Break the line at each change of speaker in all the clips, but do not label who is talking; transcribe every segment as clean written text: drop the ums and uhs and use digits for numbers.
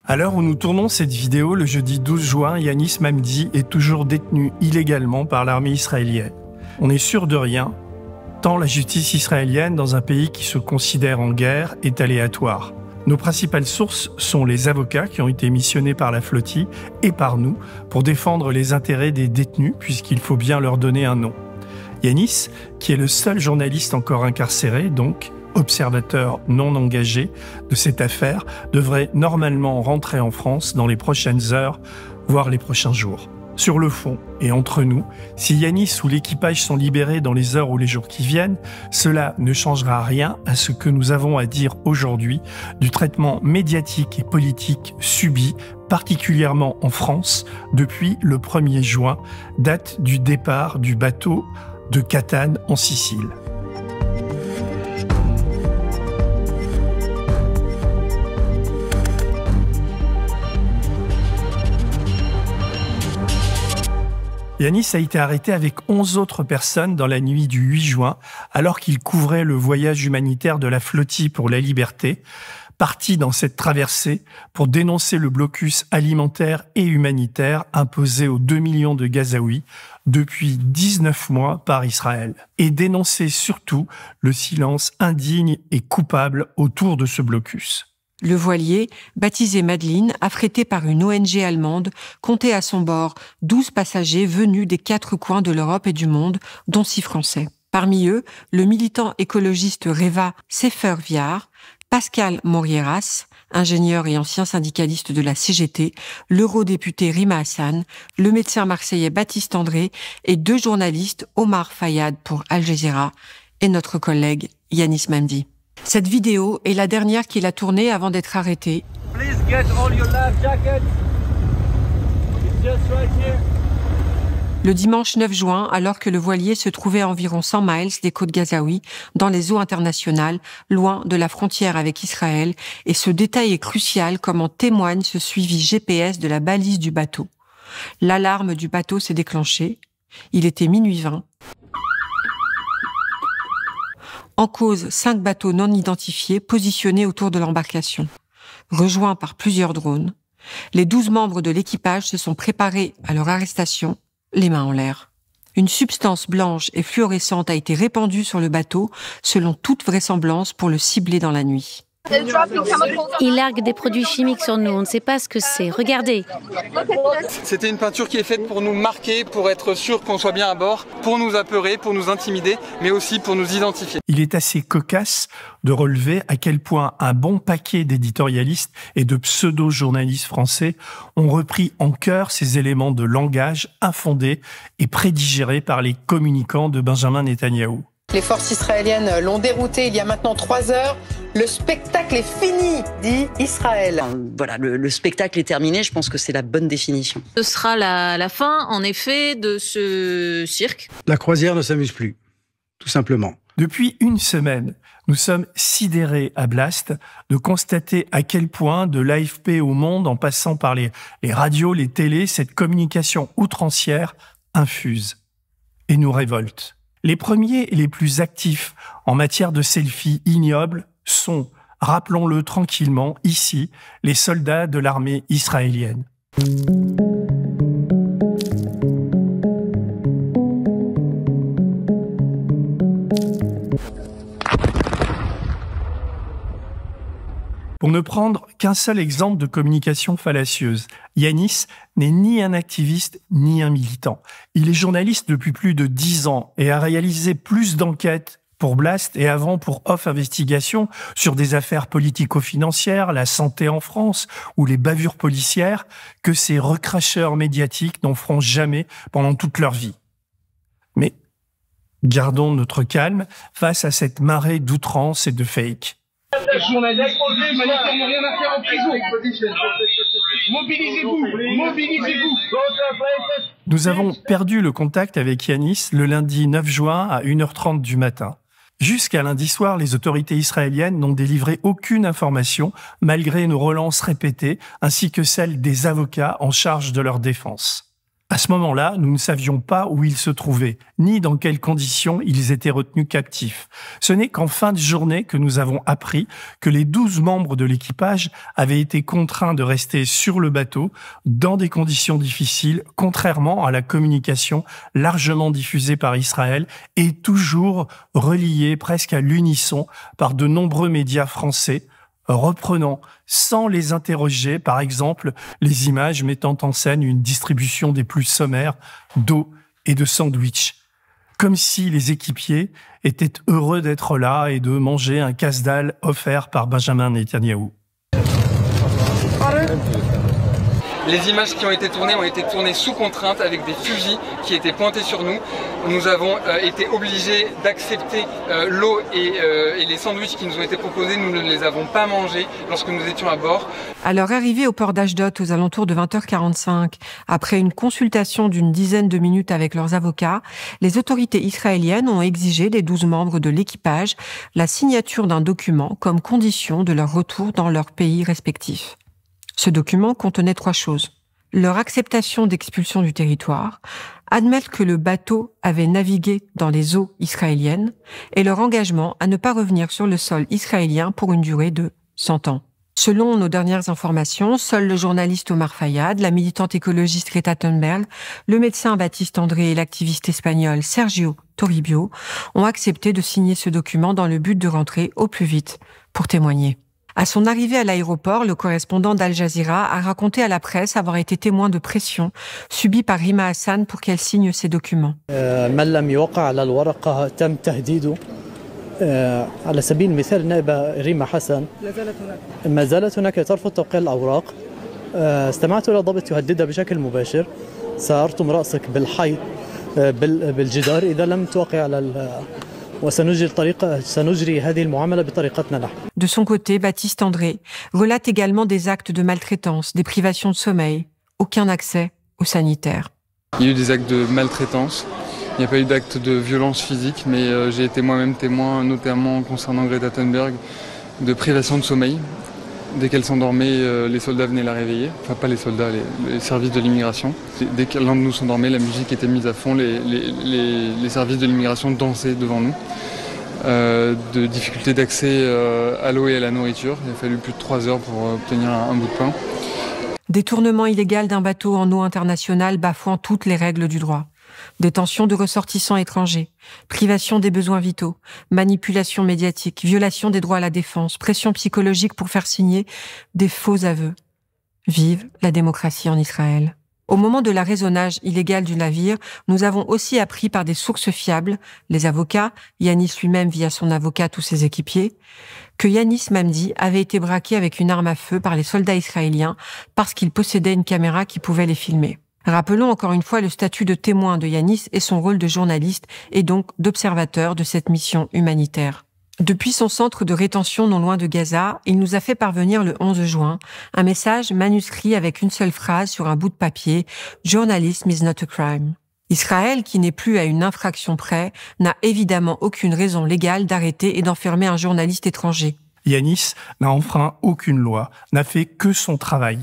À l'heure où nous tournons cette vidéo, le jeudi 12 juin, Yanis Mamdi est toujours détenu illégalement par l'armée israélienne. On n'est sûr de rien, tant la justice israélienne, dans un pays qui se considère en guerre, est aléatoire. Nos principales sources sont les avocats qui ont été missionnés par la flottille et par nous pour défendre les intérêts des détenus, puisqu'il faut bien leur donner un nom. Yanis, qui est le seul journaliste encore incarcéré, donc observateur non engagé de cette affaire, devrait normalement rentrer en France dans les prochaines heures, voire les prochains jours. Sur le fond, et entre nous, si Yanis ou l'équipage sont libérés dans les heures ou les jours qui viennent, cela ne changera rien à ce que nous avons à dire aujourd'hui du traitement médiatique et politique subi, particulièrement en France, depuis le 1er juin, date du départ du bateau de Catane en Sicile. Yanis a été arrêté avec 11 autres personnes dans la nuit du 8 juin, alors qu'il couvrait le voyage humanitaire de la flottille pour la liberté, parti dans cette traversée pour dénoncer le blocus alimentaire et humanitaire imposé aux 2 millions de Gazaouis depuis 19 mois par Israël, et dénoncer surtout le silence indigne et coupable autour de ce blocus.
Le voilier, baptisé Madeleine, affrété par une ONG allemande, comptait à son bord 12 passagers venus des 4 coins de l'Europe et du monde, dont 6 Français. Parmi eux, le militant écologiste Reva Sefer-Viard, Pascal Morieras, ingénieur et ancien syndicaliste de la CGT, l'eurodéputé Rima Hassan, le médecin marseillais Baptiste André et 2 journalistes, Omar Fayad pour Al Jazeera et notre collègue Yanis Mamdi. Cette vidéo est la dernière qu'il a tournée avant d'être arrêté.
Please get all your life jackets. It's just right here.
Le dimanche 9 juin, alors que le voilier se trouvait à environ 100 miles des côtes gazaouis, dans les eaux internationales, loin de la frontière avec Israël, et ce détail est crucial comme en témoigne ce suivi GPS de la balise du bateau. L'alarme du bateau s'est déclenchée. Il était minuit 20. En cause, 5 bateaux non identifiés positionnés autour de l'embarcation. Rejoints par plusieurs drones, les 12 membres de l'équipage se sont préparés à leur arrestation, les mains en l'air. Une substance blanche et fluorescente a été répandue sur le bateau, selon toute vraisemblance pour le cibler dans la nuit.
Il largue des produits chimiques sur nous, on ne sait pas ce que c'est. Regardez.
C'était une peinture qui est faite pour nous marquer, pour être sûr qu'on soit bien à bord, pour nous apeurer, pour nous intimider, mais aussi pour nous identifier.
Il est assez cocasse de relever à quel point un bon paquet d'éditorialistes et de pseudo-journalistes français ont repris en chœur ces éléments de langage infondés et prédigérés par les communicants de Benjamin Netanyahou.
Les forces israéliennes l'ont dérouté il y a maintenant 3 heures. Le spectacle est fini, dit Israël.
Voilà, le spectacle est terminé, je pense que c'est la bonne définition.
Ce sera la fin, en effet, de ce cirque.
La croisière ne s'amuse plus, tout simplement.
Depuis une semaine, nous sommes sidérés à Blast de constater à quel point, de l'AFP au Monde, en passant par les radios, les télés, cette communication outrancière infuse et nous révolte. Les premiers et les plus actifs en matière de selfies ignobles sont, rappelons-le tranquillement, ici, les soldats de l'armée israélienne. Pour ne prendre qu'un seul exemple de communication fallacieuse, Yanis n'est ni un activiste ni un militant. Il est journaliste depuis plus de 10 ans et a réalisé plus d'enquêtes pour Blast et avant pour Off Investigation sur des affaires politico-financières, la santé en France ou les bavures policières que ces recracheurs médiatiques n'en feront jamais pendant toute leur vie. Mais gardons notre calme face à cette marée d'outrance et de fake. Nous avons perdu le contact avec Yanis le lundi 9 juin à 1h30 du matin. Jusqu'à lundi soir, les autorités israéliennes n'ont délivré aucune information, malgré nos relances répétées, ainsi que celles des avocats en charge de leur défense. À ce moment-là, nous ne savions pas où ils se trouvaient, ni dans quelles conditions ils étaient retenus captifs. Ce n'est qu'en fin de journée que nous avons appris que les 12 membres de l'équipage avaient été contraints de rester sur le bateau dans des conditions difficiles, contrairement à la communication largement diffusée par Israël et toujours reliée presque à l'unisson par de nombreux médias français, reprenant, sans les interroger, par exemple, les images mettant en scène une distribution des plus sommaires d'eau et de sandwichs. Comme si les équipiers étaient heureux d'être là et de manger un casse-dalle offert par Benjamin Netanyahou.
Les images qui ont été tournées sous contrainte avec des fusils qui étaient pointés sur nous. Nous avons été obligés d'accepter l'eau et les sandwichs qui nous ont été proposés. Nous ne les avons pas mangés lorsque nous étions à bord.
À leur arrivée au port d'Ashdod aux alentours de 20h45, après une consultation d'une dizaine de minutes avec leurs avocats, les autorités israéliennes ont exigé des 12 membres de l'équipage la signature d'un document comme condition de leur retour dans leur pays respectif. Ce document contenait 3 choses. Leur acceptation d'expulsion du territoire, admettre que le bateau avait navigué dans les eaux israéliennes et leur engagement à ne pas revenir sur le sol israélien pour une durée de 100 ans. Selon nos dernières informations, seul le journaliste Omar Fayad, la militante écologiste Greta Thunberg, le médecin Baptiste André et l'activiste espagnol Sergio Toribio ont accepté de signer ce document dans le but de rentrer au plus vite pour témoigner. À son arrivée à l'aéroport, le correspondant d'Al Jazeera a raconté à la presse avoir été témoin de pression subie par Rima Hassan pour qu'elle signe ces documents.
على سبيل المثال النائبة ريما حسن ما زالت هناك ترفض توقيع الأوراق استمعت إلى ضابط يهددها بشكل مباشر سأرتم رأسك بالحيط بالجدار إذا لم توقع على سنجري هذه المعاملة بطريقتنا نحن.
De son côté, Baptiste André relate également des actes de maltraitance, des privations de sommeil, aucun accès aux sanitaires.
Il y a eu des actes de maltraitance. Il n'y a pas eu d'acte de violence physique, mais j'ai été moi-même témoin, notamment concernant Greta Thunberg, de privation de sommeil. Dès qu'elle s'endormait, les soldats venaient la réveiller. Enfin, pas les soldats, les services de l'immigration. Dès que l'un de nous s'endormait, la musique était mise à fond, les services de l'immigration dansaient devant nous. De difficultés d'accès à l'eau et à la nourriture. Il a fallu plus de 3 heures pour obtenir un bout de pain.
Détournement illégal d'un bateau en eau internationale bafouant toutes les règles du droit. Détention de ressortissants étrangers, privation des besoins vitaux, manipulation médiatique, violation des droits à la défense, pression psychologique pour faire signer des faux aveux. Vive la démocratie en Israël. Au moment de l'arraisonnage illégal du navire, nous avons aussi appris par des sources fiables, les avocats, Yanis lui-même via son avocat ou ses équipiers, que Yanis Mamdi avait été braqué avec une arme à feu par les soldats israéliens parce qu'il possédait une caméra qui pouvait les filmer. Rappelons encore une fois le statut de témoin de Yanis et son rôle de journaliste et donc d'observateur de cette mission humanitaire. Depuis son centre de rétention non loin de Gaza, il nous a fait parvenir le 11 juin un message manuscrit avec une seule phrase sur un bout de papier « Journalism is not a crime ». Israël, qui n'est plus à une infraction près, n'a évidemment aucune raison légale d'arrêter et d'enfermer un journaliste étranger.
Yanis n'a enfreint aucune loi, n'a fait que son travail.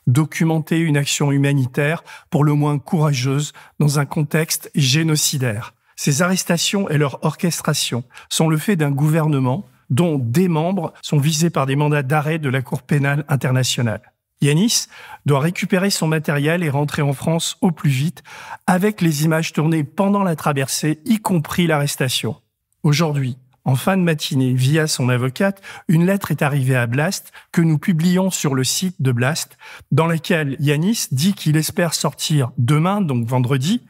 Documenter une action humanitaire pour le moins courageuse dans un contexte génocidaire. Ces arrestations et leur orchestration sont le fait d'un gouvernement dont des membres sont visés par des mandats d'arrêt de la Cour pénale internationale. Yanis doit récupérer son matériel et rentrer en France au plus vite avec les images tournées pendant la traversée, y compris l'arrestation. Aujourd'hui, en fin de matinée, via son avocate, une lettre est arrivée à Blast que nous publions sur le site de Blast, dans laquelle Yanis dit qu'il espère sortir demain, donc vendredi.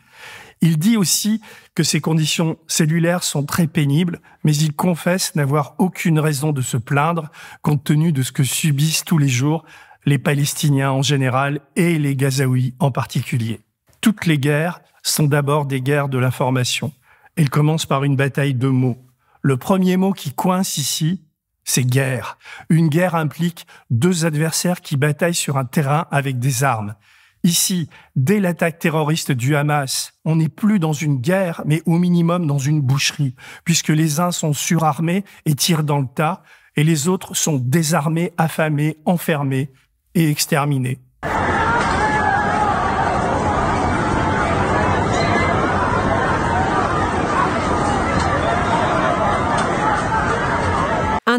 Il dit aussi que ses conditions cellulaires sont très pénibles, mais il confesse n'avoir aucune raison de se plaindre compte tenu de ce que subissent tous les jours les Palestiniens en général et les Gazaouis en particulier. Toutes les guerres sont d'abord des guerres de l'information. Elles commencent par une bataille de mots. Le premier mot qui coince ici, c'est guerre. Une guerre implique 2 adversaires qui bataillent sur un terrain avec des armes. Ici, dès l'attaque terroriste du Hamas, on n'est plus dans une guerre, mais au minimum dans une boucherie, puisque les uns sont surarmés et tirent dans le tas, et les autres sont désarmés, affamés, enfermés et exterminés.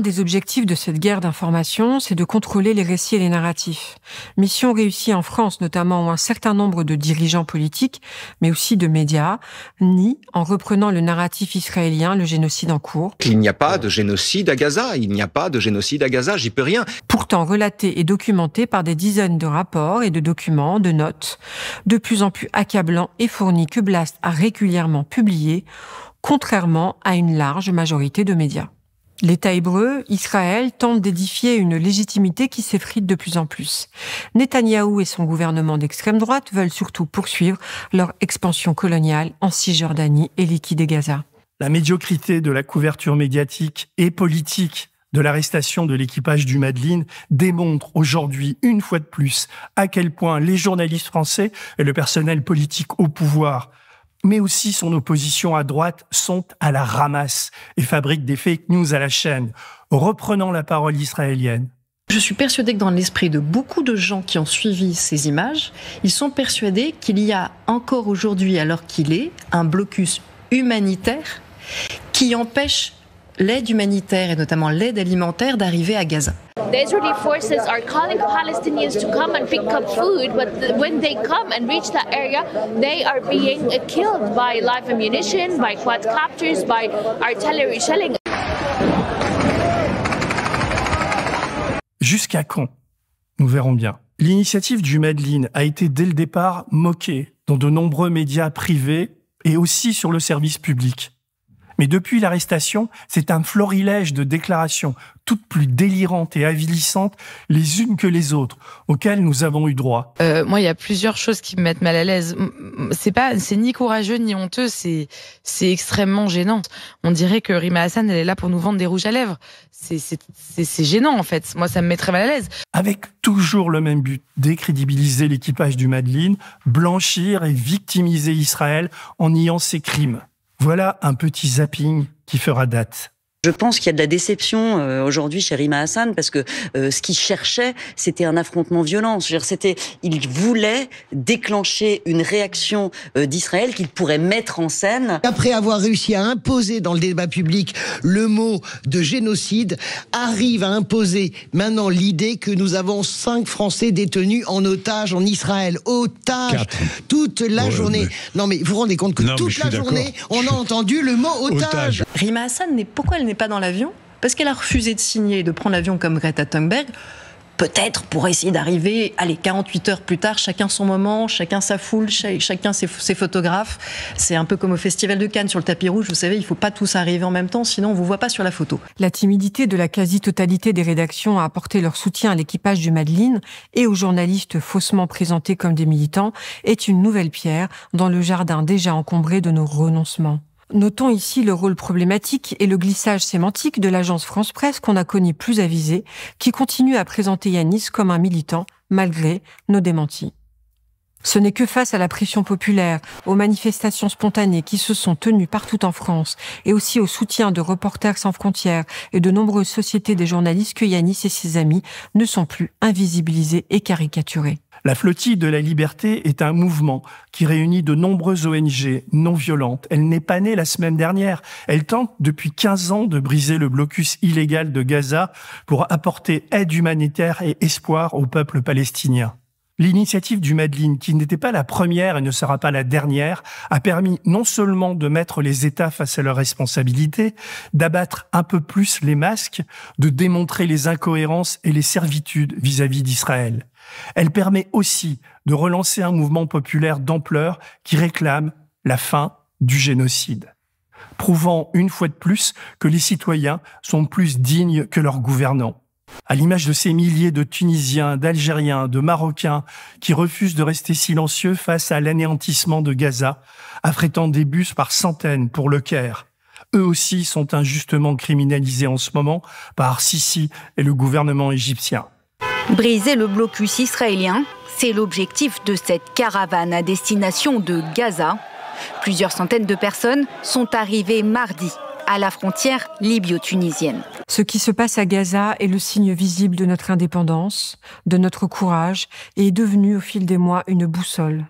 des objectifs de cette guerre d'information, c'est de contrôler les récits et les narratifs. Mission réussie en France, notamment où un certain nombre de dirigeants politiques, mais aussi de médias, nient, en reprenant le narratif israélien, le génocide en cours.
Il n'y a pas de génocide à Gaza, il n'y a pas de génocide à Gaza, j'y peux rien.
Pourtant relaté et documenté par des dizaines de rapports et de documents, de notes, de plus en plus accablants et fournis que Blast a régulièrement publiés, contrairement à une large majorité de médias. L'État hébreu, Israël, tente d'édifier une légitimité qui s'effrite de plus en plus. Netanyahou et son gouvernement d'extrême droite veulent surtout poursuivre leur expansion coloniale en Cisjordanie et liquider Gaza.
La médiocrité de la couverture médiatique et politique de l'arrestation de l'équipage du Madeleine démontre aujourd'hui, une fois de plus, à quel point les journalistes français et le personnel politique au pouvoir, mais aussi son opposition à droite, sont à la ramasse et fabriquent des fake news à la chaîne, reprenant la parole israélienne.
Je suis persuadée que dans l'esprit de beaucoup de gens qui ont suivi ces images, ils sont persuadés qu'il y a encore aujourd'hui, alors qu'il est, un blocus humanitaire qui empêche l'aide humanitaire et notamment l'aide alimentaire d'arriver à Gaza.
The Israeli forces are calling Palestinians to come and pick up food, but when they come and reach that area, they are being killed by live ammunition, by quadcopters, by artillery shelling.
Jusqu'à quand? Nous verrons bien. L'initiative du Madeleine a été dès le départ moquée dans de nombreux médias privés et aussi sur le service public. Mais depuis l'arrestation, c'est un florilège de déclarations, toutes plus délirantes et avilissantes les unes que les autres, auxquelles nous avons eu droit.
Moi, il y a plusieurs choses qui me mettent mal à l'aise. C'est ni courageux ni honteux, c'est extrêmement gênant. On dirait que Rima Hassan, elle est là pour nous vendre des rouges à lèvres. C'est gênant, en fait. Moi, ça me met très mal à l'aise.
Avec toujours le même but, décrédibiliser l'équipage du Madeleine, blanchir et victimiser Israël en niant ses crimes. Voilà un petit zapping qui fera date.
Je pense qu'il y a de la déception aujourd'hui chez Rima Hassan parce que ce qu'il cherchait, c'était un affrontement violent. Il voulait déclencher une réaction d'Israël qu'il pourrait mettre en scène.
Après avoir réussi à imposer dans le débat public le mot de génocide, arrive à imposer maintenant l'idée que nous avons 5 Français détenus en otage en Israël. Otage toute la journée. Non mais vous vous rendez compte que toute la journée, on a entendu le mot otage.
Rima Hassan, pourquoi elle n'est pas dans l'avion? Parce qu'elle a refusé de signer et de prendre l'avion comme Greta Thunberg, peut-être pour essayer d'arriver, 48 heures plus tard, chacun son moment, chacun sa foule, chacun ses photographes. C'est un peu comme au Festival de Cannes sur le tapis rouge, vous savez, il ne faut pas tous arriver en même temps, sinon on ne vous voit pas sur la photo.
La timidité de la quasi-totalité des rédactions à apporter leur soutien à l'équipage du Madeleine et aux journalistes faussement présentés comme des militants est une nouvelle pierre dans le jardin déjà encombré de nos renoncements. Notons ici le rôle problématique et le glissage sémantique de l'agence France Presse qu'on a connu plus avisée, qui continue à présenter Yanis comme un militant, malgré nos démentis. Ce n'est que face à la pression populaire, aux manifestations spontanées qui se sont tenues partout en France, et aussi au soutien de Reporters sans frontières et de nombreuses sociétés des journalistes que Yanis et ses amis ne sont plus invisibilisés et caricaturés.
La Flottille de la Liberté est un mouvement qui réunit de nombreuses ONG non violentes. Elle n'est pas née la semaine dernière. Elle tente depuis 15 ans de briser le blocus illégal de Gaza pour apporter aide humanitaire et espoir au peuple palestinien. L'initiative du Madeleine, qui n'était pas la première et ne sera pas la dernière, a permis non seulement de mettre les États face à leurs responsabilités, d'abattre un peu plus les masques, de démontrer les incohérences et les servitudes vis-à-vis d'Israël. Elle permet aussi de relancer un mouvement populaire d'ampleur qui réclame la fin du génocide, prouvant une fois de plus que les citoyens sont plus dignes que leurs gouvernants. À l'image de ces milliers de Tunisiens, d'Algériens, de Marocains qui refusent de rester silencieux face à l'anéantissement de Gaza, affrétant des bus par centaines pour le Caire. Eux aussi sont injustement criminalisés en ce moment par Sisi et le gouvernement égyptien.
Briser le blocus israélien, c'est l'objectif de cette caravane à destination de Gaza. Plusieurs centaines de personnes sont arrivées mardi à la frontière libyo-tunisienne.
Ce qui se passe à Gaza est le signe visible de notre indépendance, de notre courage, et est devenu au fil des mois une boussole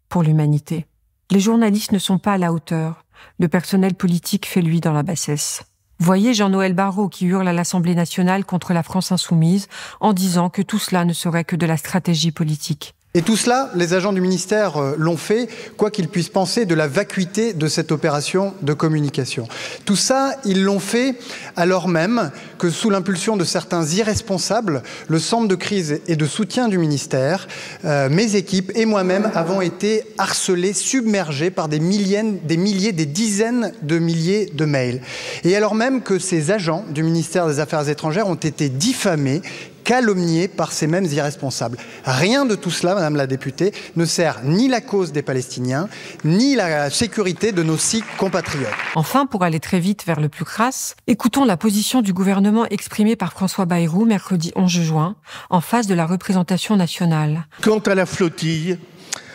pour l'humanité. Les journalistes ne sont pas à la hauteur. Le personnel politique fait lui dans la bassesse. Voyez Jean-Noël Barrot qui hurle à l'Assemblée nationale contre la France insoumise en disant que tout cela ne serait que de la stratégie politique.
Et tout cela, les agents du ministère l'ont fait, quoi qu'ils puissent penser de la vacuité de cette opération de communication. Tout ça, ils l'ont fait alors même que, sous l'impulsion de certains irresponsables, le centre de crise et de soutien du ministère, mes équipes et moi-même avons été harcelés, submergés par des dizaines de milliers de mails. Et alors même que ces agents du ministère des Affaires étrangères ont été diffamés, calomniés par ces mêmes irresponsables. Rien de tout cela, Madame la députée, ne sert ni la cause des Palestiniens, ni la sécurité de nos 6 compatriotes.
Enfin, pour aller très vite vers le plus crasse, écoutons la position du gouvernement exprimée par François Bayrou mercredi 11 juin, en face de la représentation nationale.
Quant à la flottille,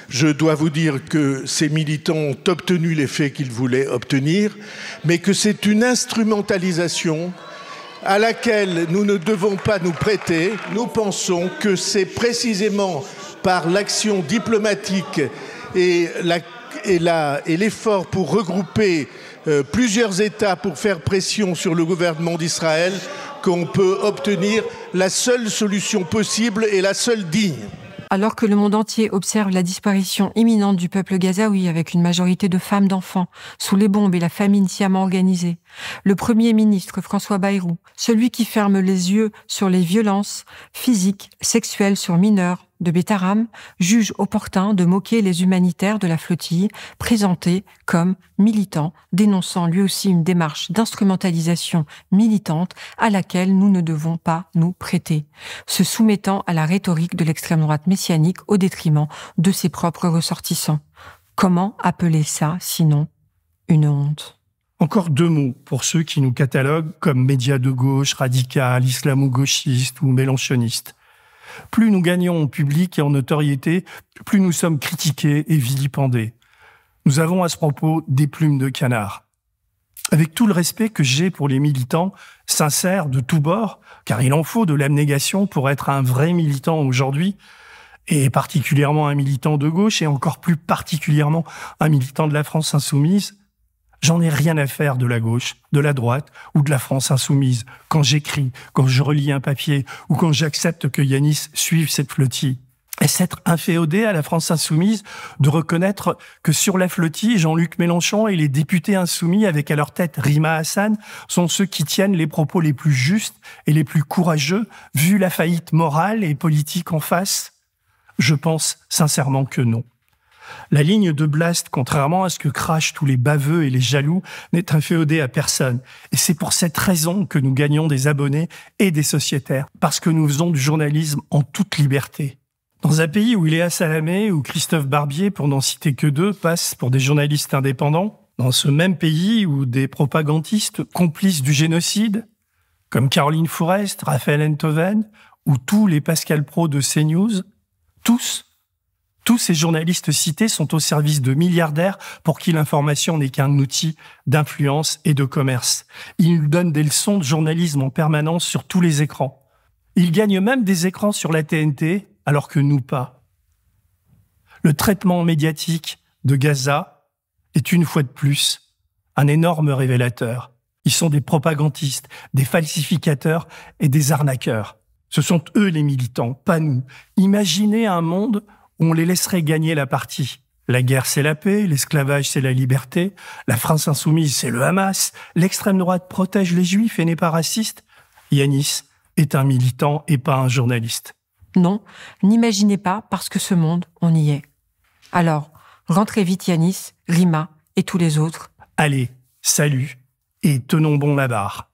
je dois vous dire que ces militants ont obtenu l'effet qu'ils voulaient obtenir, mais que c'est une instrumentalisation à laquelle nous ne devons pas nous prêter. Nous pensons que c'est précisément par l'action diplomatique et l'effort pour regrouper plusieurs États pour faire pression sur le gouvernement d'Israël qu'on peut obtenir la seule solution possible et la seule digne.
Alors que le monde entier observe la disparition imminente du peuple gazaoui avec une majorité de femmes, d'enfants, sous les bombes et la famine sciemment organisée, le Premier ministre François Bayrou, celui qui ferme les yeux sur les violences physiques, sexuelles sur mineurs de Bétaram, juge opportun de moquer les humanitaires de la flottille, présentés comme militants, dénonçant lui aussi une démarche d'instrumentalisation militante à laquelle nous ne devons pas nous prêter, se soumettant à la rhétorique de l'extrême droite messianique au détriment de ses propres ressortissants. Comment appeler ça, sinon une honte ?
Encore 2 mots pour ceux qui nous cataloguent comme médias de gauche, radicales, islamo-gauchistes ou mélenchonistes. Plus nous gagnons en public et en notoriété, plus nous sommes critiqués et vilipendés. Nous avons à ce propos des plumes de canard. Avec tout le respect que j'ai pour les militants, sincères de tous bords, car il en faut de l'abnégation pour être un vrai militant aujourd'hui, et particulièrement un militant de gauche, et encore plus particulièrement un militant de la France insoumise, j'en ai rien à faire de la gauche, de la droite ou de la France insoumise quand j'écris, quand je relis un papier ou quand j'accepte que Yanis suive cette flottille. Est-ce être inféodé à la France insoumise de reconnaître que sur la flottille, Jean-Luc Mélenchon et les députés insoumis avec à leur tête Rima Hassan sont ceux qui tiennent les propos les plus justes et les plus courageux, vu la faillite morale et politique en face ? Je pense sincèrement que non. La ligne de Blast, contrairement à ce que crachent tous les baveux et les jaloux, n'est inféodée à personne. Et c'est pour cette raison que nous gagnons des abonnés et des sociétaires, parce que nous faisons du journalisme en toute liberté. Dans un pays où Léa Salamé ou Christophe Barbier, pour n'en citer que 2, passent pour des journalistes indépendants, dans ce même pays où des propagandistes complices du génocide, comme Caroline Fourest, Raphaël Enthoven, ou tous les Pascal Pro de CNews, tous ces journalistes cités sont au service de milliardaires pour qui l'information n'est qu'un outil d'influence et de commerce. Ils nous donnent des leçons de journalisme en permanence sur tous les écrans. Ils gagnent même des écrans sur la TNT, alors que nous pas. Le traitement médiatique de Gaza est une fois de plus un énorme révélateur. Ils sont des propagandistes, des falsificateurs et des arnaqueurs. Ce sont eux les militants, pas nous. Imaginez un monde où on les laisserait gagner la partie. La guerre, c'est la paix, l'esclavage, c'est la liberté, la France insoumise, c'est le Hamas, l'extrême droite protège les juifs et n'est pas raciste. Yanis est un militant et pas un journaliste.
Non, n'imaginez pas, parce que ce monde, on y est. Alors, rentrez vite Yanis, Rima et tous les autres.
Allez, salut, et tenons bon la barre.